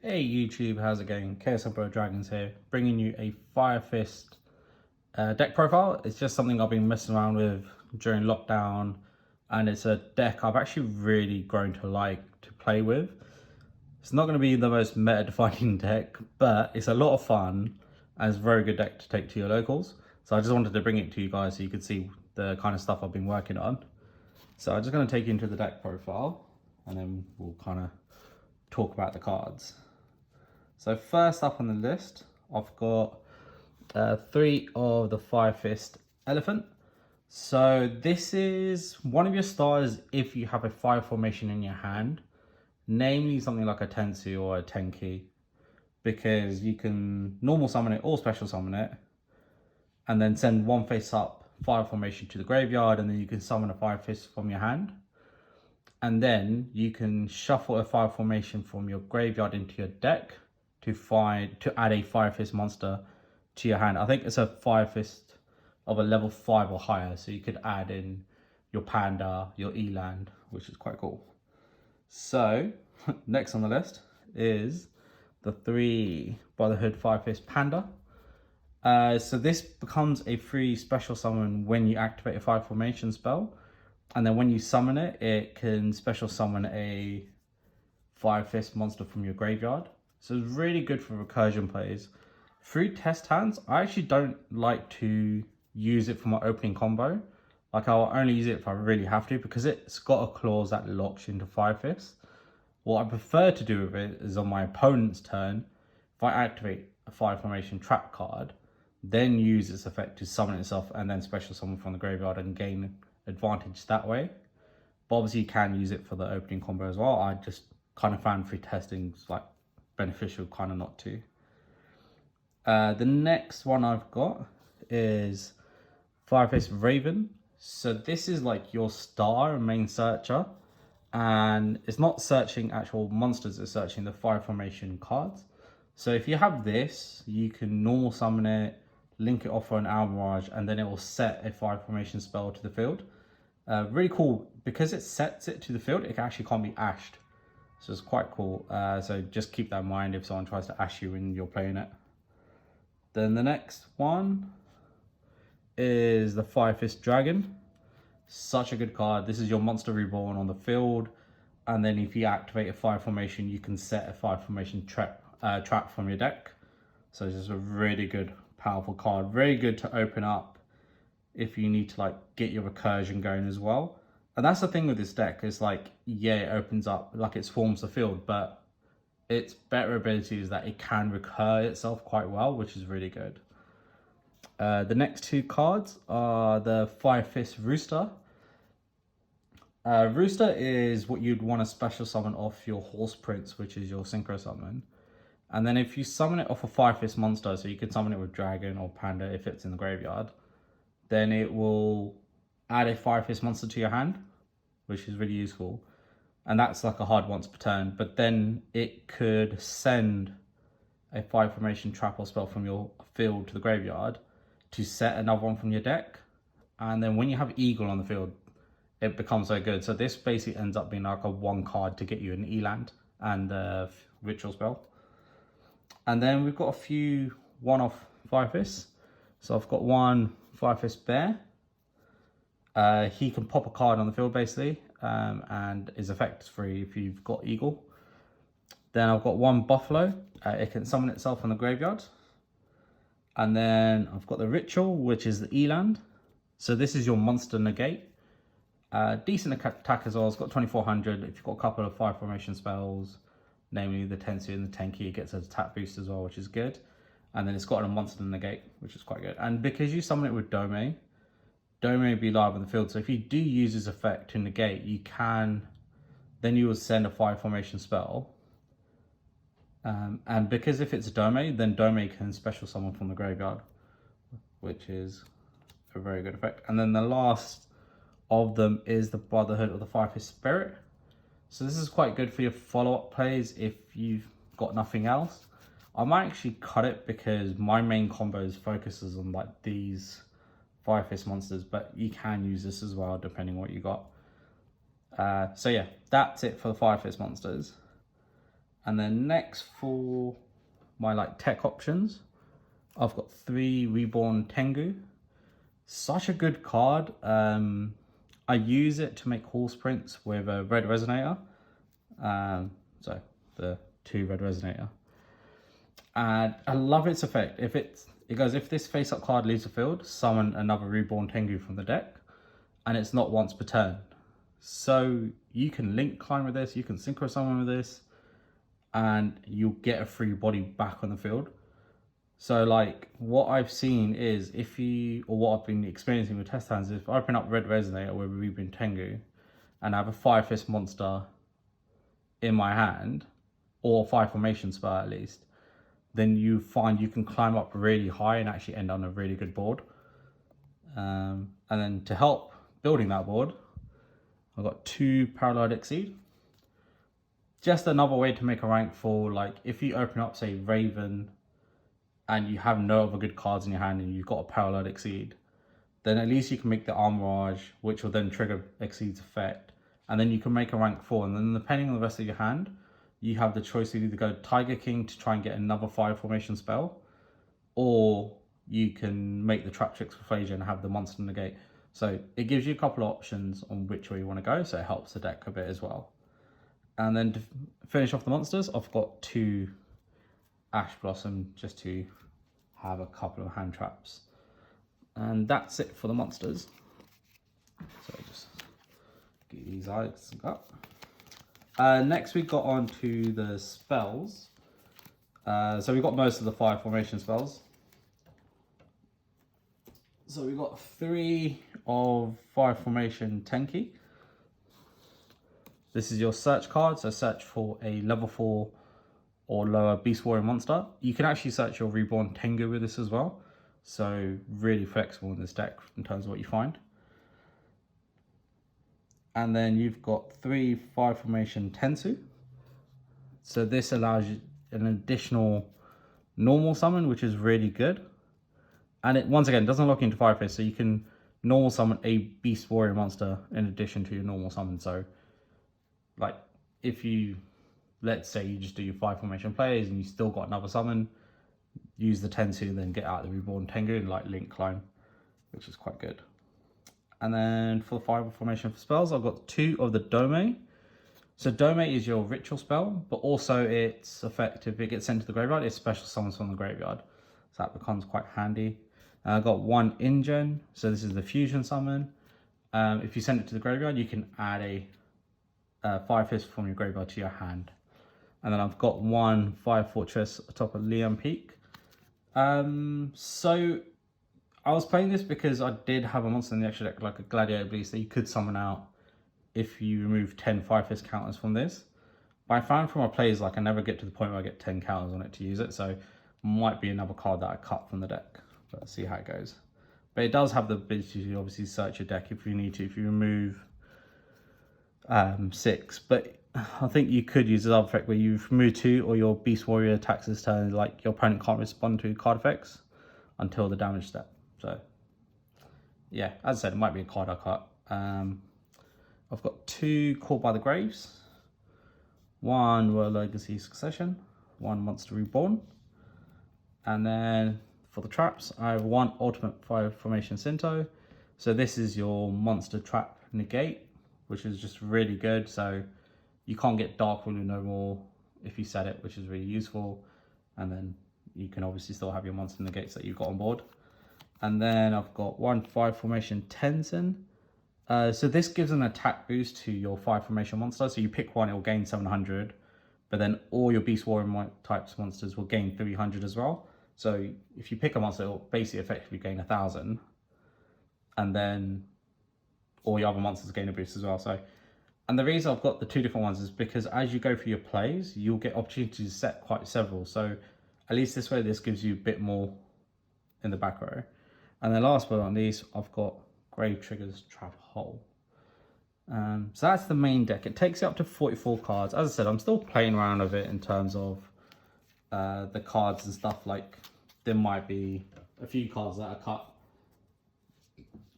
Hey YouTube, how's it going? KSL Bro Dragons here, bringing you a Fire Fist deck profile. It's just something I've been messing around with during lockdown, and it's a deck I've actually really grown to like to play with. It's not going to be the most meta-defining deck, but it's a lot of fun, and it's a very good deck to take to your locals. So I just wanted to bring it to you guys so you could see the kind of stuff I've been working on. So I'm just going to take you into the deck profile, and then we'll kind of talk about the cards. So first up on the list, I've got 3 of the Fire Fist Elephant. So this is one of your stars if you have a fire formation in your hand, namely something like a Tensu or a Tenki, because you can normal summon it or special summon it, and then send one face up fire formation to the graveyard, and then you can summon a Fire Fist from your hand. And then you can shuffle a fire formation from your graveyard into your deck to add a Fire Fist monster to your hand. I think it's a Fire Fist of a level 5 or higher, so you could add in your Panda, your Eland, which is quite cool. So next on the list is the 3 Brotherhood Fire Fist Panda. So this becomes a free special summon when you activate a fire formation spell, and then when you summon it, it can special summon a Fire Fist monster from your graveyard. So it's really good for recursion plays. Through test hands, I actually don't like to use it for my opening combo. Like, I'll only use it if I really have to, because it's got a clause that locks into Fire Fist. What I prefer to do with it is on my opponent's turn, if I activate a Fire Formation trap card, then use its effect to summon itself and then special summon from the graveyard and gain advantage that way. But obviously you can use it for the opening combo as well. I just kind of found free testing like beneficial, kind of not to. The next one I've got is Fire Fist Raven. So this is like your star main searcher, and it's not searching actual monsters, it's searching the fire formation cards. So if you have this, you can normal summon it, link it off for an Owl Mirage, and then it will set a fire formation spell to the field. Really cool, because it sets it to the field, it actually can't be ashed. So it's quite cool. So just keep that in mind if someone tries to ash you when you're playing it. Then the next one is the Fire Fist Dragon. Such a good card. This is your monster reborn on the field, and then if you activate a fire formation, you can set a fire formation trap from your deck. So it's just a really good, powerful card. Very good to open up if you need to like get your recursion going as well. And that's the thing with this deck, is like, yeah, it opens up, like it swarms the field, but its better ability is that it can recur itself quite well, which is really good. The next 2 cards are the Fire Fist Rooster. Rooster is what you'd want to special summon off your Horse Prince, which is your synchro summon. And then if you summon it off a Fire Fist monster, so you can summon it with Dragon or Panda if it's in the graveyard, then it will add a Fire Fist monster to your hand, which is really useful. And that's like a hard once per turn. But then it could send a fire formation trap or spell from your field to the graveyard to set another one from your deck. And then when you have Eagle on the field, it becomes so good. So this basically ends up being like a 1 card to get you an Eland and the ritual spell. And then we've got a few one-off Fire Fists. So I've got one Fire Fist Bear. He can pop a card on the field basically, and is effect free if you've got Eagle. Then I've got one Buffalo. It can summon itself from the graveyard. And then I've got the Ritual, which is the Eland. So this is your monster negate. Decent attack as well. It's got 2400. If you've got a couple of fire formation spells, namely the Tensu and the Tenki, it gets an attack boost as well, which is good. And then it's got a monster negate, which is quite good. And because you summon it with Dome will be live on the field. So if you do use this effect to negate, you can, then you will send a fire formation spell. And because if it's a Dome, then Dome can special summon from the graveyard, which is a very good effect. And then the last of them is the Brotherhood of the Fire Fist Spirit. So this is quite good for your follow-up plays if you've got nothing else. I might actually cut it because my main combos focuses on like these Fire Fist monsters, but you can use this as well depending on what you got. So yeah, that's it for the Fire Fist monsters. And then next for my like tech options, I've got 3 Reborn Tengu. Such a good card. I use it to make horse prints with a red resonator. So the 2 red resonator. And I love its effect. It goes, if this face-up card leaves the field, summon another Reborn Tengu from the deck, and it's not once per turn. So you can link climb with this, you can synchro summon with this, and you'll get a free body back on the field. So like what I've seen is what I've been experiencing with test hands is if I open up Red Resonator with a Reborn Tengu and I have a 5-fist monster in my hand, or 5 formation spell at least, then you find you can climb up really high and actually end on a really good board. And then to help building that board, I've got 2 Parallel Exceed. Just another way to make a rank for, like, if you open up, say, Raven, and you have no other good cards in your hand and you've got a Parallel Exceed, then at least you can make the Armorage, which will then trigger Exceed's effect. And then you can make a rank 4. And then depending on the rest of your hand, you have the choice to either go Tiger King to try and get another 5 formation spell, or you can make the Trap Tricks for Frazier and have the monster negate. So it gives you a couple of options on which way you want to go, so it helps the deck a bit as well. And then to finish off the monsters, I've got 2 Ash Blossom just to have a couple of hand traps. And that's it for the monsters. So just get these eyes up. Next we got on to the spells. So we got most of the 5 formation spells. So we got 3 of 5 formation Tenki. This is your search card, so search for a level 4 or lower Beast Warrior monster. You can actually search your Reborn Tengu with this as well. So really flexible in this deck in terms of what you find. And then you've got 3 5 formation Tensu. So this allows you an additional normal summon, which is really good. And it, once again, doesn't lock into 5-fist, so you can normal summon a Beast Warrior monster in addition to your normal summon. So, like, if you, let's say you just do your 5 formation plays and you still got another summon, use the Tensu, then get out the Reborn Tengu and like Link Climb, which is quite good. And then for the 5 formation for spells, I've got 2 of the Dome. So Dome is your ritual spell, but also its effective, it gets sent to the graveyard, it special summons from the graveyard. So that becomes quite handy. I've got 1 Ingen, so this is the fusion summon. If you send it to the graveyard, you can add a 5-fist from your graveyard to your hand. And then I've got 1 Fire Fortress atop of Liam Peak. So I was playing this because I did have a monster in the extra deck, like a Gladiator Beast, that you could summon out if you remove 10 5-fist counters from this. But I found from my plays, like, I never get to the point where I get 10 counters on it to use it, so might be another card that I cut from the deck. But let's see how it goes. But it does have the ability to obviously search your deck if you need to, if you remove 6. But I think you could use this other effect where you've removed 2 or your Beast Warrior attacks this turn, like your opponent can't respond to card effects until the damage step. So yeah, as I said, it might be a card I cut. I've got 2 Caught by the Graves, 1 Royal Legacy Succession, 1 Monster Reborn, and then for the traps, I have 1 Ultimate 5 Formation Sinto. So this is your monster trap negate, which is just really good. So you can't get Dark Ruler no more if you set it, which is really useful. And then you can obviously still have your monster negates that you've got on board. And then I've got 1 5 Formation Tenzin. So this gives an attack boost to your 5 formation monster. So you pick one, it will gain 700, but then all your Beast Warrior types monsters will gain 300 as well. So if you pick a monster, it will basically effectively gain 1,000, and then all your other monsters gain a boost as well. So, and the reason I've got the 2 different ones is because as you go through your plays, you'll get opportunities to set quite several. So at least this way, this gives you a bit more in the back row. And then last but not least, I've got Grave Trigger's Trap Hole. So that's the main deck. It takes it up to 44 cards. As I said, I'm still playing around with it in terms of the cards and stuff. Like, there might be a few cards that are cut.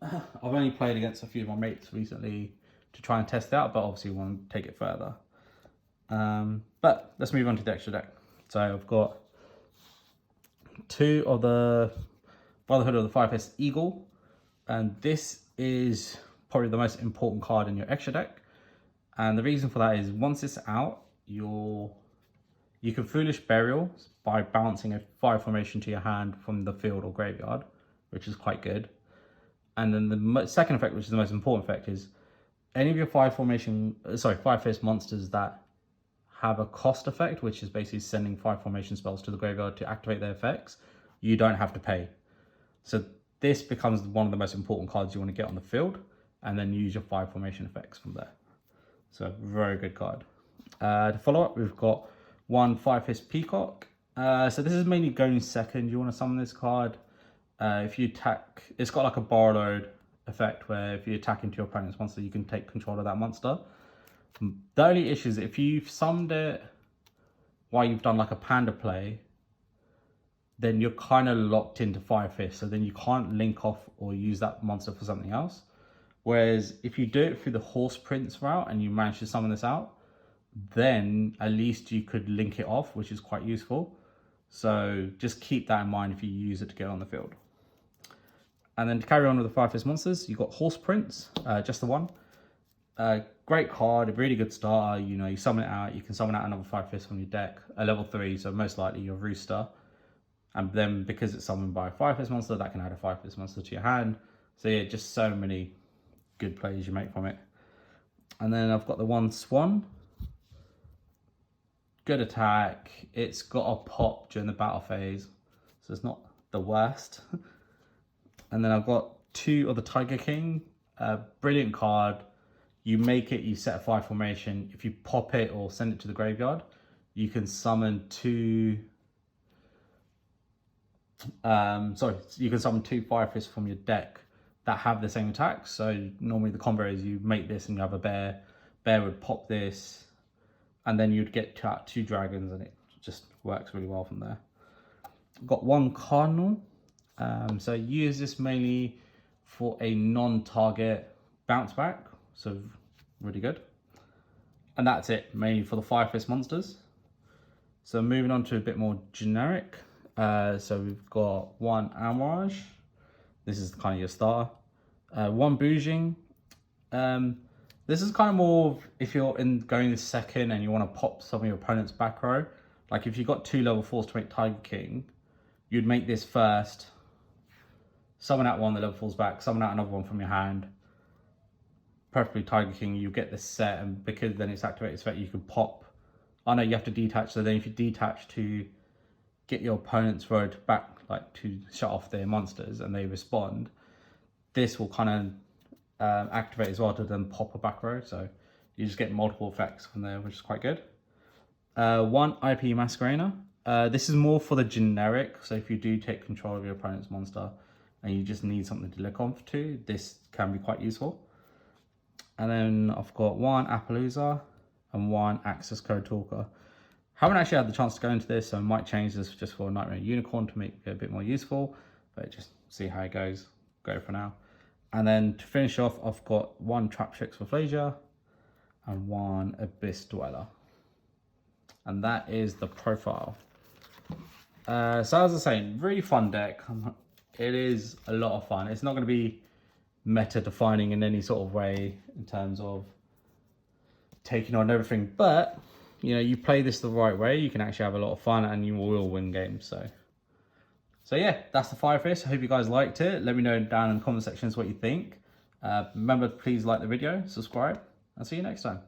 I've only played against a few of my mates recently to try and test it out, but obviously want to take it further. But let's move on to the extra deck. So I've got 2 of the Brotherhood of the Fire-Fist Eagle, and this is probably the most important card in your extra deck. And the reason for that is once it's out, you can Foolish Burial by bouncing a 5 formation to your hand from the field or graveyard, which is quite good. And then the second effect, which is the most important effect, is any of your 5 fist monsters that have a cost effect, which is basically sending 5 formation spells to the graveyard to activate their effects, you don't have to pay. So this becomes one of the most important cards you want to get on the field, and then use your 5 formation effects from there. So very good card. To follow up, we've got 1 5-fist Peacock. So this is mainly going second. You want to summon this card. If you attack, it's got like a Borreload effect where if you attack into your opponent's monster, you can take control of that monster. The only issue is if you've summoned it while you've done like a Panda play, then you're kind of locked into 5-fist, so then you can't link off or use that monster for something else. Whereas if you do it through the Horse Prince route and you manage to summon this out, then at least you could link it off, which is quite useful. So just keep that in mind if you use it to get on the field. And then to carry on with the 5-fist monsters, you've got Horse Prince, just the one. Great card, a really good starter. You know, you summon it out, you can summon out another 5-fist from your deck, a level 3, so most likely your Rooster. And then because it's summoned by a 5-fist monster, that can add a 5-fist monster to your hand. So yeah, just so many good plays you make from it. And then I've got the 1 Swan. Good attack. It's got a pop during the battle phase, so it's not the worst. And then I've got 2 of the Tiger King. Brilliant card. You make it, you set a 5 formation. If you pop it or send it to the graveyard, you can summon 2... you can summon 2 5-fists from your deck that have the same attack. So normally the combo is you make this and you have a bear. Bear would pop this, and then you'd get 2 dragons, and it just works really well from there. Got 1 Cardinal. So I use this mainly for a non-target bounce back. So really good. And that's it, mainly for the 5-fist monsters. So moving on to a bit more generic. So we've got 1 Amorage. This is kind of your starter. 1 Boujing. This is kind of more of if you're going this second and you want to pop some of your opponent's back row. Like if you got 2 level 4s to make Tiger King, you'd make this first, summon out 1 that level 4's back, summon out another one from your hand. Preferably Tiger King, you get this set, and because then it's activated effect, you can pop. I know you have to detach, so then if you detach to get your opponent's row back, like to shut off their monsters and they respond, this will kind of activate as well to then pop a back row. So you just get multiple effects from there, which is quite good. 1 IP Masquerader. This is more for the generic, so if you do take control of your opponent's monster and you just need something to look on to, this can be quite useful. And then I've got 1 Appaloosa and 1 Access Code Talker. Haven't actually had the chance to go into this, so I might change this just for Nightmare Unicorn to make it a bit more useful, but just see how it goes. Go for now. And then to finish off, I've got 1 Traptrix for Flasia and 1 Abyss Dweller. And that is the profile. So as I was saying, really fun deck. It is a lot of fun. It's not going to be meta defining in any sort of way in terms of taking on everything, but you know, you play this the right way, you can actually have a lot of fun and you will win games. So yeah, that's the 5-fist. I hope you guys liked it. Let me know down in the comment sections what you think. Remember, please like the video, subscribe, and see you next time.